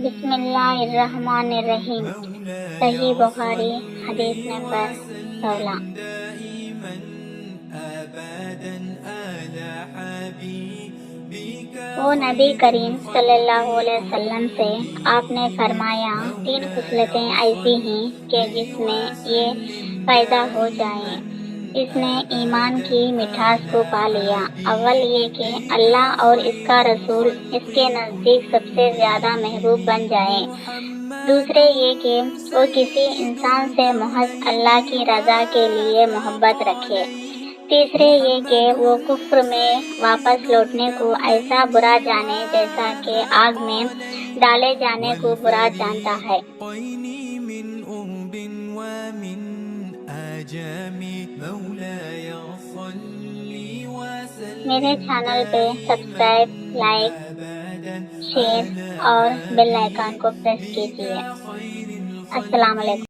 بسم اللہ الرحمن الرحیم۔ صحیح بخاری حدیث نمبر 16۔ وہ نبی کریم صلی اللہ علیہ وسلم سے آپ نے فرمایا، 3 خصلتیں ایسی ہیں کہ جس میں یہ پیدا ہو جائیں اس نے ایمان کی مٹھاس کو پا لیا۔ اول یہ کہ اللہ اور اس کا رسول اس کے نزدیک سب سے زیادہ محبوب بن جائیں۔ دوسرے یہ کہ وہ کسی انسان سے محض اللہ کی رضا کے لیے محبت رکھے۔ تیسرے یہ کہ وہ کفر میں واپس لوٹنے کو ایسا برا جانے جیسا کہ آگ میں ڈالے جانے کو برا جانتا ہے۔ میرے چینل پہ سبسکرائب، لائک، شیئر اور بیل آئیکن کو پریس کیجیے۔ السلام علیکم۔